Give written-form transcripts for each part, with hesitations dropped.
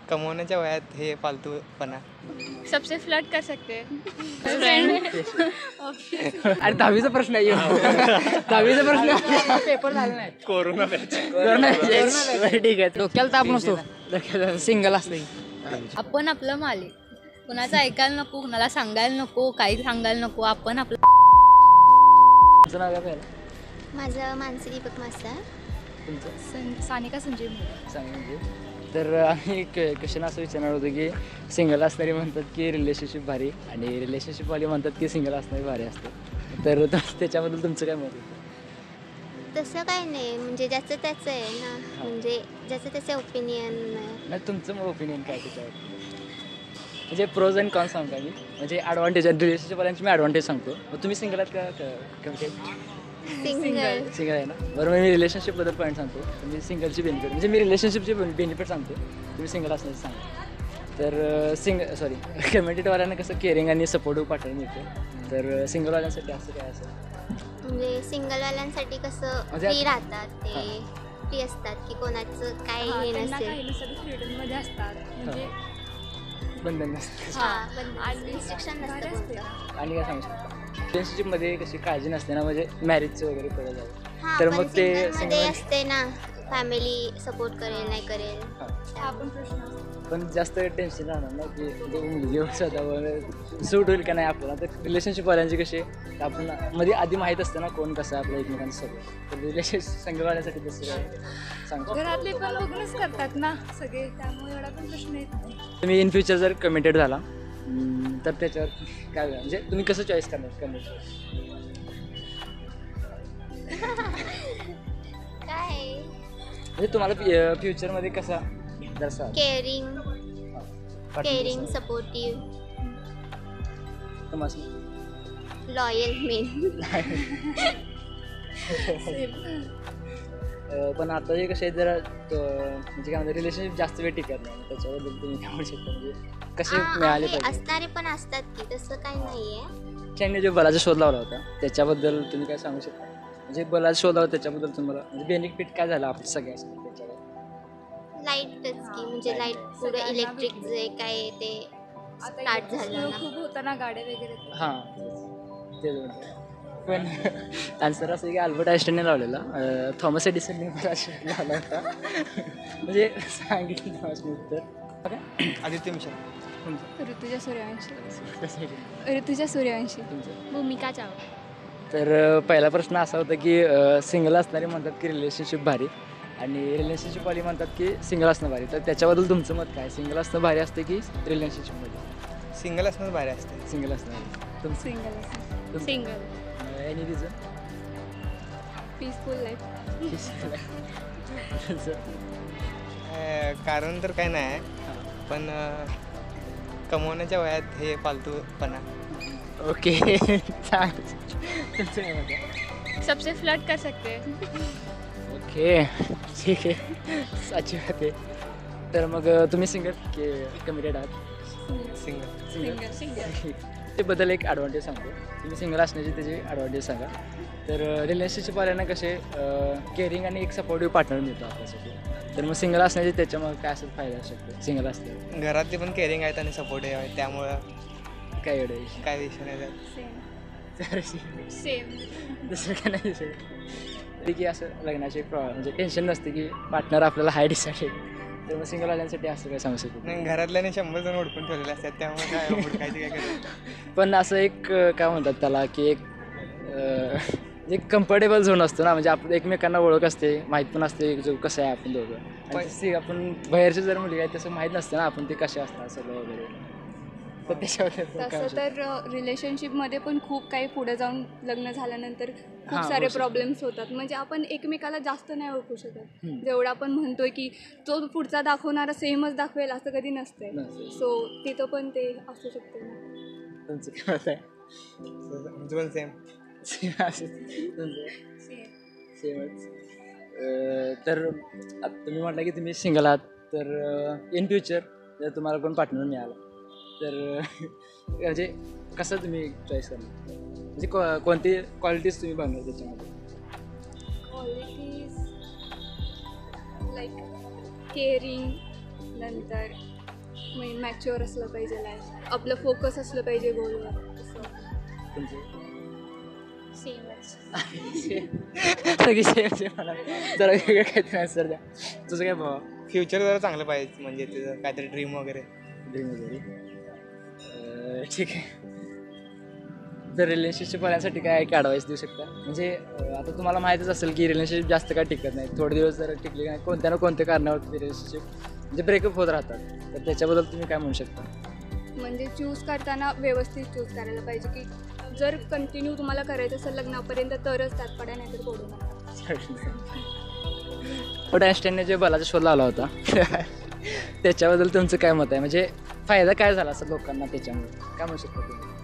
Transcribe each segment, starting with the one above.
कमवण्याच्या वयात हे फालतूपणा. सबसे फ्लर्ट कर सकते हैं. अरे 10वीचा प्रश्न आहे. 10वीचा प्रश्न पेपर झाला नाही. कोरोना ठीक आहे. डोक्याला ताप नसतो, सिंगल असते. आपण आपलं मालिक, कुणाचं ऐकायला नको, कुणाला सांगायला नको, काही सांगायला नको. आपण आपलं. तुमचं नाव काय पहिलं? माझं मानसी दीपक मास्तर. तुमचं सानिका संजीव मोरे. सांगा. तर आम्ही क्वेश्चन असं विचारणार होतो की सिंगल असणारी म्हणतात की रिलेशनशिप भारी आणि रिलेशनशिपवाली म्हणतात की सिंगल असणारी भारी असते. तर त्याच्याबद्दल तुमचं काय मत आहे? तसं काय नाही, म्हणजे ज्याचं त्याचं आहे ना, म्हणजे ज्याचं त्याचं ओपिनियन आहे. नाही, तुमचं मग ओपिनियन काय त्याच्यावर? म्हणजे प्रोज अँड कॉन्स सांगता मी, म्हणजे ॲडव्हान्टेज आणि रिलेशनशिपवाल्यांची मी ॲडव्हान्टेज सांगतो. मग तुम्ही सिंगल आहात का? सिंगल. सिंगल आहे ना. बरं, मग मी रिलेशनशिपबद्दल पॉईंट सांगतो. म्हणजे सिंगलची बेनिफिट, म्हणजे मी रिलेशनशिपचे बेनिफिट सांगतो, तुम्ही सिंगल असण्याचं सांगा. तर कम्युनिटीवाल्यांना कसं केअरिंग आणि सपोर्टिव्ह पार्टनर मिळतो. तर सिंगलवाल्यांसाठी असं काय असेल? म्हणजे सिंगलवाल्यांसाठी कसं म्हणजे फ्री राहतात, ते फ्री असतात की कोणाचं काय हे नसेल. फ्रीडममध्ये असतात म्हणजे बंधन नसतं. पण रिस्ट्रिक्शन नसतं कोणतं. आणि काय सांगू शकता? रिलेशनशिपमध्ये कशी काळजी नसते ना, म्हणजे मॅरेजचं वगैरे पुढे जाऊ. हां, तर पण मग ते सिंगलमध्ये असते ना, फॅमिली सपोर्ट करेल नाही करेल. हा पण प्रश्न असतो. पण जास्त टेन्शन राहणार ना की मुलगी स्वतःवर सूट होईल का नाही आपल्याला. तर रिलेशनशिपवाल्यांची कशी आपण मध्ये आधी माहीत असतं ना कोण कसं आपलं एकमेकांचं सगळं. तर रिलेशनशिप सिंगलवाल्यांसाठी तसं काय सांगतो? घरातले पण बघूनच करतात ना सगळे, त्यामुळे एवढा पण प्रश्न येत नाही. तुम्ही इन फ्युचर जर कमिटेड झाला तर त्याच्यावर काय म्हणजे तुम्ही कसं चॉईस करणार कमिटेड? काय म्हणजे तुम्हाला फ्युचरमध्ये कसा जसा केअरिंग सपोर्टिव्ह लॉयल मेन. पण आता हे कसं आहे जरा म्हणजे काय म्हणतात रिलेशनशिप जास्त वेळ टिकत नाही. त्याच्याबद्दल तुम्ही काय म्हणू शकता? म्हणजे कसे मिळाले पाहिजे? असणारे पण असतात की, तसं काही नाहीये. त्यांनी जो बलाचा शोध लावला होता त्याच्याबद्दल तुम्ही काय सांगू शकता? म्हणजे बलाचा शोध लावला त्याच्याबद्दल तुम्हाला म्हणजे बेनिफिट काय झाला आपल्या सगळ्यासाठी त्याच्यावर? लाईटच की, म्हणजे लाईट पुढे इलेक्ट्रिक जे काय ते स्टार्ट झालं ना. खूप होतं ना गाड्या वगैरे. हां, ते पण आन्सर असं की अल्बर्ट आइन्स्टाईनने लावलेला, थॉमस एडिसनने लावला होता. म्हणजे सांगितलं थॉमसने उत्तर. आदित्य मिशन. ऋतुजा सूर्यवंशी. तुमचं ऋतुजा सूर्यवंशी. भूमिका चावला. तर पहिला प्रश्न असा होता की सिंगल असणारे म्हणतात की रिलेशनशिप भारी आणि रिलेशनशिपवाली म्हणतात की सिंगल असणं भारी. तर त्याच्याबद्दल तुमचं मत काय? सिंगल असणं भारी असते की रिलेशनशिपमध्ये? सिंगल असणं भारी असते. सिंगल असणं भारी. तुमचं single. Single. Any reason? Peaceful life. कारण तर काय नाही, पण कमवण्याच्या वयात हे फालतूपणा. ओके. तुमचं काय मत आहे? सबसे फ्लर्ट कर सकते हैं. ओके, ठीक आहे, साची बात आहे. तर मग तुम्ही सिंगल की कमिटेड आहात? सिंगल. सिंगल. त्याबद्दल एक ॲडव्हान्टेज सांगतो. तुम्ही सिंगल असण्याची त्याची ॲडव्हान्टेज सांगा. तर रिलेशनशिपवाल्यांना कसे केअरिंग आणि एक सपोर्टिव्ह पार्टनर मिळतो आपल्यासाठी. तर मग सिंगल असण्याची त्याच्यामुळे काय असं फायदा असू शकतो सिंगल असल्यावर? घरातले पण केअरिंग आहेत आणि सपोर्टिव्ह आहेत, त्यामुळं काय एवढं काय विषय नाही त्यात. सेम. दुसरं काय नाही विषय. तरी की असं लग्नाचे म्हणजे टेन्शन नसते की पार्टनर आपल्याला हाय डिसाईड. तर मग सिंगलवाल्यांसाठी असं काय सांगू शकतो? नाही, घरातल्याने 100 जण ओळखून ठेवलेले असतात, त्यामुळे काय ओळखायचं काय करायचं. पण असं एक काय म्हणतात त्याला की एक कम्फर्टेबल झोन असतो ना, म्हणजे आपण एकमेकांना ओळख असते, माहीत पण असते जो कसं आहे आपण दोघं. आणि आपण बाहेरचे जर मुली आहे तसं माहीत नसतं ना आपण ते कसे असतात सगळं वगैरे. तर त्याच्यावर तसं तर रिलेशनशिपमध्ये पण खूप काही पुढे जाऊन लग्न झाल्यानंतर खूप हां, सारे होऊ शकतं. प्रॉब्लेम्स होतात. म्हणजे आपण एकमेकाला जास्त नाही ओळखू शकत. जेवढं आपण म्हणतोय की तो पुढचा दाखवणारा सेमच दाखवेल असं कधी नसतंय. नसतंय. सो तिथं पण ते असू शकते ना. तुमचं काय मत आहे? आमचं पण सेम. सेमच. तर आता तुम्ही म्हटलं की तुम्ही सिंगल आहात, तर इन फ्युचर जर तुम्हाला कोण पार्टनर मिळाला तर म्हणजे कसं तुम्ही चॉईस करणार? म्हणजे कोणती क्वालिटीज तुम्ही बघणार त्याच्यामध्ये? क्वालिटीज लाईक केअरिंग, नंतर मॅच्युअर असलं पाहिजे लाईफ, आपलं फोकस असलं पाहिजे गोलवर असं. तुमचं सेमच. सगळी सेम मला जरा वेगळं काहीतरी आन्सर द्या. तुझं काय भावा? फ्युचर जरा चांगलं पाहिजे, म्हणजे तुझं काहीतरी ड्रीम वगैरे. ड्रीम वगैरे. ठीक आहे. तर रिलेशनशिप वाल्यांसाठी काय ॲडवाईस देऊ शकता? म्हणजे आता तुम्हाला माहीतच असेल की रिलेशनशिप जास्त काय टिकत नाही, थोडे दिवस जर टिकले नाही कोणत्या ना कोणत्या कारणावरती रिलेशनशिप म्हणजे ब्रेकअप होत राहतात. तर त्याच्याबद्दल तुम्ही काय म्हणू शकता? म्हणजे चूज करताना व्यवस्थित चूज करायला पाहिजे की जर कंटिन्यू तुम्हाला करायचं असेल लग्नापर्यंत तरच त्यात पडा, नाही तर पडू नका. पण आईन्स्टाईनने जे बलाचा शोध लावला होता त्याच्याबद्दल तुमचं काय मत आहे? म्हणजे फायदा काय झाला असं लोकांना त्याच्यामुळे, काय म्हणू शकता तुम्ही?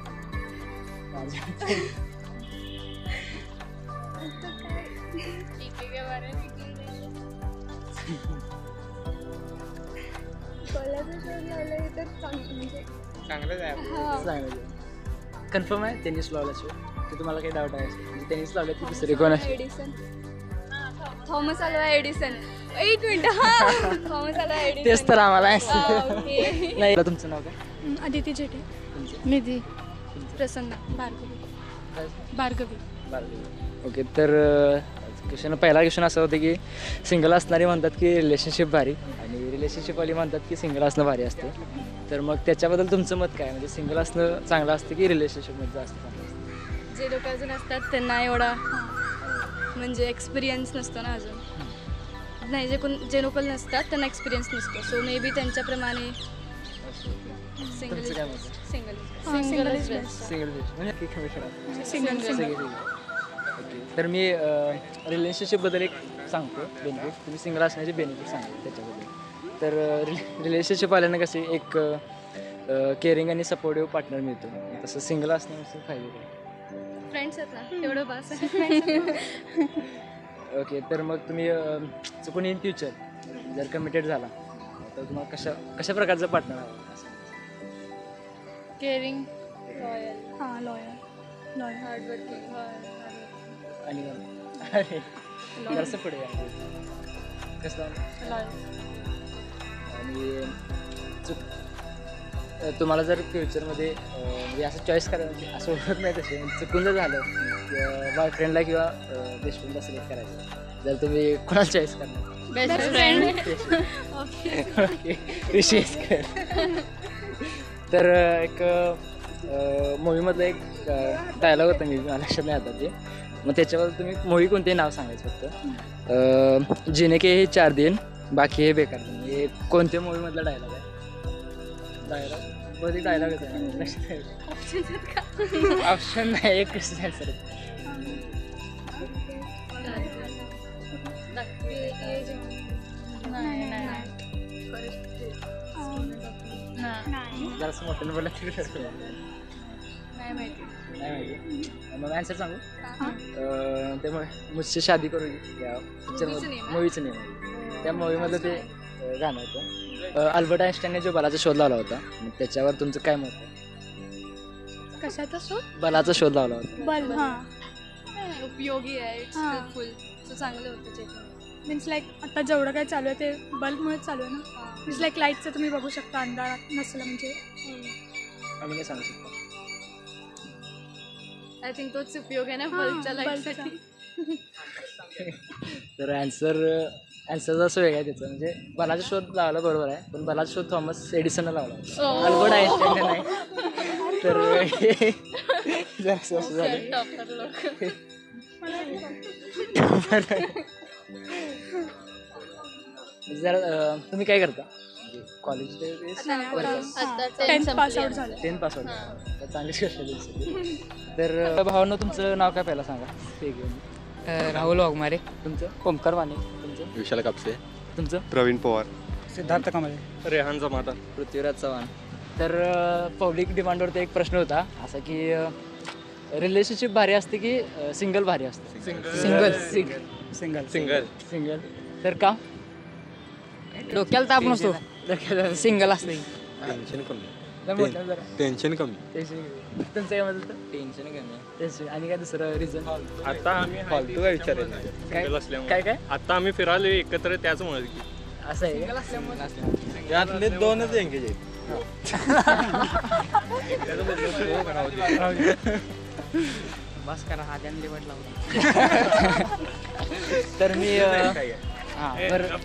बलाचा शोध लावलाय तर म्हणजे चांगलंच आहे. हां, कन्फर्म आहे त्यांनीच लावला शोध की तुम्हाला काही डाऊट आहे? म्हणजे त्यांनीच लावलं की दुसरे कोण असेल? Edison, Thomas Alva Edison. एक मिनिट, हां, थॉमस अल्वा एडिसन. तेच तर आम्हाला ओके. नाही. तुमचं नाव काय? अदिती जेठे. तुमचं? निधी प्रसन्न भार्गवी. भार्गवी. ओके. तर क्वेश्चन पहिला क्वेश्चन असं होतं की सिंगल असणारे म्हणतात की रिलेशनशिप भारी आणि रिलेशनशिपवाली म्हणतात की सिंगल असणं भारी असते. तर मग त्याच्याबद्दल तुमचं मत काय? म्हणजे सिंगल असणं चांगलं असतं की रिलेशनशिपमध्ये जास्त चांगलं असतं? जे लोक अजून असतात त्यांना एवढा म्हणजे एक्सपिरियन्स नसतो ना अजून. नाही, जे लोक नसतात त्यांना एक्सपिरियन्स नसतो. सो मे बी त्यांच्याप्रमाणे सिंगल तुमचं काय मत आहे? Single is best. सिंगल म्हणजे ठीक आहे. सिंगल. ओके. तर मी रिलेशनशिपबद्दल एक सांगतो बेनिफिट. तुम्ही सिंगल असण्याचे बेनिफिट सांगतो त्याच्याबद्दल. तर रिलेशनशिप आल्यानं कसे एक केअरिंग आणि सपोर्टिव्ह पार्टनर मिळतो. तसं सिंगल असण्याचे फायदे काय? फ्रेंड्स आहेत ना, तेवढं बस आहे. ओके. तर मग तुम्ही चुकून इन फ्युचर जर कमिटेड झाला तर तुम्हाला कशा प्रकारचं पार्टनर हवं? केअरिंग, हां, लॉयर. हार्डवर्किंग. आणि जरासं पुढे या. कसं आणि तुम्हाला जर फ्युचरमध्ये म्हणजे असं चॉईस करायचं असं होत नाही तसे चुकून जर झालं बॉयफ्रेंडला किंवा बेस्ट फ्रेंडला सिलेक्ट करायचं, जर तुम्ही कोणाला चॉईस करणार? Best friend. विशेष तर एक मूवीमधलं एक डायलॉग होता, मला लक्षात नाही आता ते. मग त्याच्याबद्दल तुम्ही मूवी कोणतेही नाव सांगायचं फक्त. जिने के हे 4 दिन बाकी हे बेकार. हे कोणत्या मूवीमधला डायलॉग आहे? डायलॉग बहुतेक डायलॉगच आहे, लक्षात नाही. ऑप्शन नाही, एक क्वेश्चन आन्सर. जरासं मोठ्यानं बोलला तरी नाही माहिती. नाही माहिती. मग आन्सर सांगू? त्यामुळे मुझसे शादी करू या पिक्चरमध्ये मूवीचं नेम आहे. त्या मूवीमधलं ते गाणं होतं. अल्बर्ट आइन्स्टाईनने जो बलाचा शोध लावला होता, मग त्याच्यावर तुमचं काय मत आहे? कशाचा शोध? बलाचा शोध लावला होता. बल्ब. हां, उपयोगी आहे. इट्स हां. हेल्पफुल. सो चांगलं होतं जे मीन्स लाईक आता जेवढं काय चालू आहे ते बल्बमुळेच चालू आहे ना. मीन्स लाईक लाईटचं तुम्ही बघू शकता, अंधार नसलं म्हणजे. आम्ही काय सांगू शकतो? आय थिंक तोच उपयोग आहे ना हां, बल्बच्या लाईटसाठी. तर आन्सर असं वेगळं आहे त्याचं. म्हणजे बलाचा शोध लावला बरोबर आहे, पण बलाचा शोध थॉमस एडिसननं लावला होता, अल्बर्ट आइन्स्टाईनने नाही. तर जरासं असं झालं. टॉपर लोक. जरा तुम्ही काय करता? कॉलेज आता 10th पास संपली आउट झालं. 10 पास आउट. तर चांगलीच गोष्ट आहे. तर भावांनो तुमचं नाव काय पहिला सांगा? राहुल वाघमारे. तुमचं? ओमकार माने. तुमचं? विशाल कापसे, तुमचं? प्रवीण पवार, सिद्धार्थ कांबळे. रेहान जमादार. पृथ्वीराज चव्हाण. तर पब्लिक डिमांडवरती एक प्रश्न होता असा की रिलेशनशिप भारी असते की सिंगल भारी असते? सिंगल. सिंगल. सिंगल. सिंगल. तर का? डोक्याला ताप नसतो, सिंगल असते. टेन्शन कमी. जरा टेन्शन कमी. तुमचं काय म्हणतं? टेन्शन कमी. टेन्शन. आणि काय दुसरं रिझन? आता आम्ही फालतू काय विचारायचं काय सिंगल असल्यामुळे. काय काय आता आम्ही फिरायला एकत्र त्याचमुळे असं आहे का? यातले 2च एंगेज आहेत. बस करा हा त्यांनी लिमिट लावला. तर मी हां बरं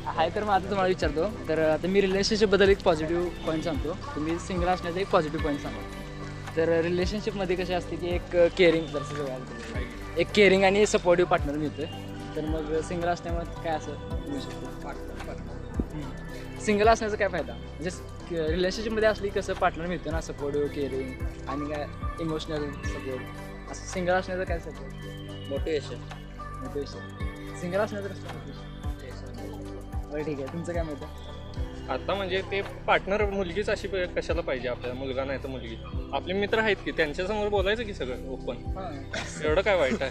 आहे तर मग आता तुम्हाला विचारतो. तर आता मी रिलेशनशिपबद्दल एक पॉझिटिव्ह पॉईंट सांगतो. तुम्ही सिंगल असण्याचा एक पॉझिटिव्ह पॉईंट सांगा. तर रिलेशनशिपमध्ये कसे असते की एक केअरिंग जर एक केअरिंग आणि सपोर्टिव्ह पार्टनर मिळतो. तर मग सिंगल असण्यामध्ये काय असं मिळू शकतो? सिंगल असण्याचा काय फायदा? म्हणजे रिलेशनशिपमध्ये असली कसं पार्टनर मिळतं ना, सपोर्टिव्ह केअरिंग आणि काय इमोशनल सपोर्ट. असं सिंगल असण्याचं काय सपोर्ट? मोटिवेशन. सिंगल असण्याचं कसं मोटिवेशन? बरं ठीक आहे, तुमचं काय माहिती? आता म्हणजे ते पार्टनर मुलगीच अशी कशाला पाहिजे आपल्याला, मुलगा नाही तर मुलगी. आपले मित्र आहेत की त्यांच्यासमोर बोलायचं की सगळं ओपन. एवढं काय वाईट आहे?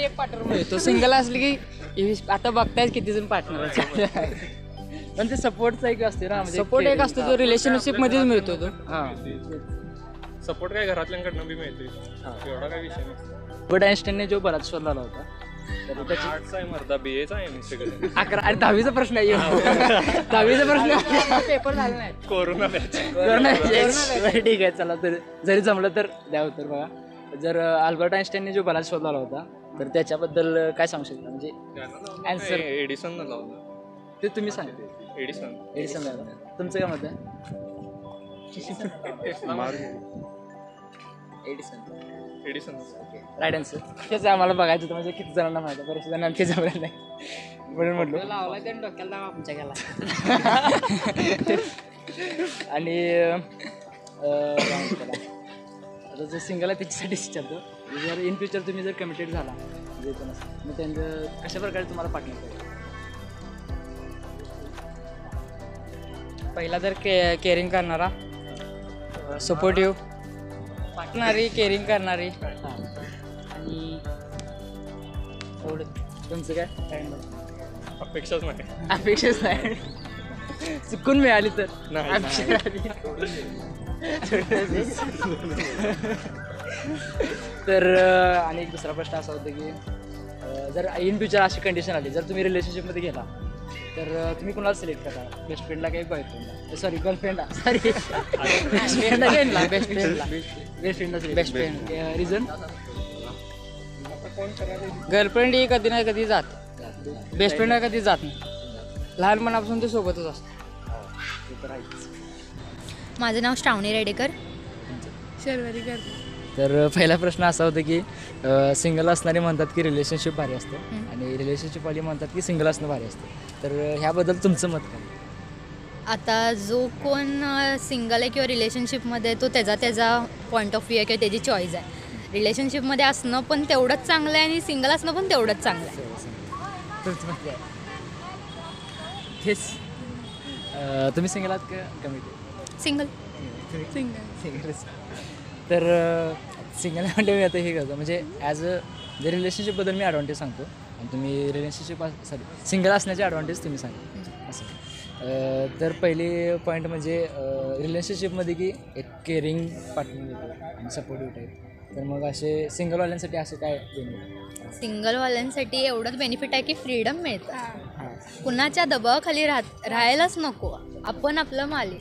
एक पार्टनर मिळतो. सिंगल असली की आता बघतायच किती जण पार्टनर पण ते सपोर्टचा एक असते ना, म्हणजे सपोर्ट एक असतो तो रिलेशनशिप मध्येच मिळतो तो. सपोर्ट काय घरातल्यांकडनं बी मिळते, एवढा काय विषय नाही. अल्बर्ट आइन्स्टाईनने जो बराच शोध लावला होता, तर त्याची आर्ट्स आहे मर्दा, BA आहे मी सगळं. 11 आणि 10वीचा प्रश्न आहे. 10वीचा प्रश्न पेपर झाला नाही. कोरोना ठीक आहे चला. तर जरी जमलं तर द्या उत्तर. बघा, जर अल्बर्ट आइन्स्टाईनने जो बराच शोध लावला होता तर त्याच्याबद्दल काय सांगू शकता? म्हणजे ॲन्सर एडिसन लावलं. ते तुम्ही सांगा. एडिसन लावलं. तुमचं काय मत आहे? एडिसन राईट आन्सर. तेच आम्हाला बघायचं होतं, म्हणजे किती जणांना माहिती आहे. बऱ्याच जणांना ते जमलं नाही म्हणून म्हटलं लावला त्याने डोक्याला आमच्या गेला. आणि आता जो सिंगल आहे त्याच्यासाठी विचारतो, जर इन फ्युचर तुम्ही जर कमिटेड झाला म्हणजे मग त्यांचं कशा प्रकारे तुम्हाला पार्टनर पाहिजे? पहिला तर केअरिंग करणारा, सपोर्टिव्ह पार्टनरी, केअरिंग करणारी आणि एवढं. तुमचं काय? अपेक्षाच नाही. अपेक्षाच नाही. चुकून मिळाली तर तर आणि एक दुसरा प्रश्न असा होता की जर इन फ्युचर अशी कंडिशन आली, जर तुम्ही रिलेशनशिपमध्ये गेला तर तुम्ही कोणाला सिलेक्ट करा? बेस्ट फ्रेंडला काही बॉयफ्रेंडला? सॉरी गर्लफ्रेंडला. Sorry best friend. Reason? Girlfriend ही कधी ना कधी जात, बेस्ट फ्रेंड कधी जात नाही. लहानपणापासून ते सोबतच असतं. माझं नाव श्रावणी रेडेकर. शर्वरीकर. तर पहिला प्रश्न असा होता की सिंगल असणारे म्हणतात की रिलेशनशिप भारी असतं आणि रिलेशनशिपवाली म्हणतात की सिंगल असणं भारी असतं. तर ह्याबद्दल तुमचं मत काय? आता जो कोण सिंगल आहे किंवा रिलेशनशिपमध्ये आहे तो त्याचा पॉईंट ऑफ व्ह्यू आहे किंवा त्याची चॉईस आहे. रिलेशनशिपमध्ये असणं पण तेवढंच चांगलं आहे आणि सिंगल असणं पण तेवढंच चांगलं आहे. तुमचं मत काय? तेच तुम्ही सिंगल आहात का कमिटेड? सिंगल. सिंगलच. तर सिंगल म्हणजे मी आता हे करतो, म्हणजे ॲज अ जे रिलेशनशिपबद्दल मी ॲडव्हान्टेज सांगतो आणि तुम्ही रिलेशनशिप सिंगल असण्याचे ॲडव्हान्टेज तुम्ही सांगा असं. तर पहिले पॉईंट म्हणजे रिलेशनशिपमध्ये की एक केअरिंग पार्टनर येतो आणि सपोर्टिव्ह टाईप. तर मग असे सिंगलवाल्यांसाठी असे काय बेनिफिट? सिंगलवाल्यांसाठी एवढंच बेनिफिट आहे की फ्रीडम मिळतं. कुणाच्या दबावाखाली राहायलाच नको. आपण आपलं मालिक.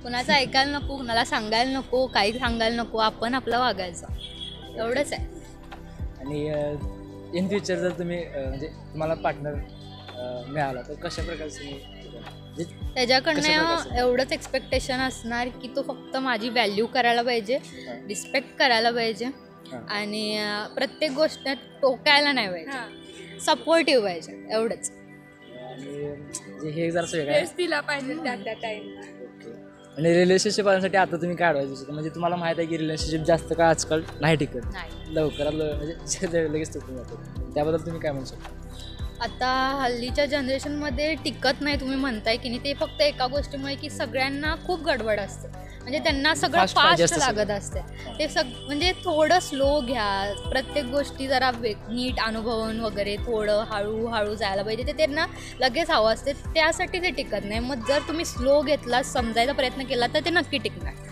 कुणाचं ऐकायला नको, कुणाला सांगायला नको, काही सांगायला नको. आपण आपलं वागायचं, एवढंच आहे. आणि इन फ्युचर जर तुम्ही म्हणजे तुम्हाला पार्टनर मिळाला तर कशा प्रकारचं? त्याच्याकडनं एवढंच एक्सपेक्टेशन असणार की तो फक्त माझी व्हॅल्यू करायला पाहिजे, रिस्पेक्ट करायला पाहिजे आणि प्रत्येक गोष्ट टोकायला नाही पाहिजे, सपोर्टिव्ह पाहिजे, एवढंच. आणि हे जरा वेगळं दिला पाहिजे त्या टाइम. आणि रिलेशनशिपसाठी आता तुम्ही काय ॲडवाईस देऊ? म्हणजे तुम्हाला माहीत आहे की रिलेशनशिप जास्त का आजकाल नाही टिकत, लवकरात म्हणजे लगेच तुटून जातो. त्याबद्दल तुम्ही काय म्हणू शकता? आता हल्लीच्या जनरेशनमध्ये टिकत नाही तुम्ही म्हणताय की नाही, ते फक्त एका गोष्टीमुळे की सगळ्यांना खूप गडबड असते. म्हणजे त्यांना सगळं फास्ट लागत असते. ते म्हणजे थोडं स्लो घ्या. प्रत्येक गोष्टी जरा नीट अनुभवून वगैरे थोडं हळूहळू जायला पाहिजे. ते त्यांना लगेच हवं असते, त्यासाठी ते टिकत नाही. मग जर तुम्ही स्लो घेतला, समजायचा प्रयत्न केला तर ते नक्की टिकणार.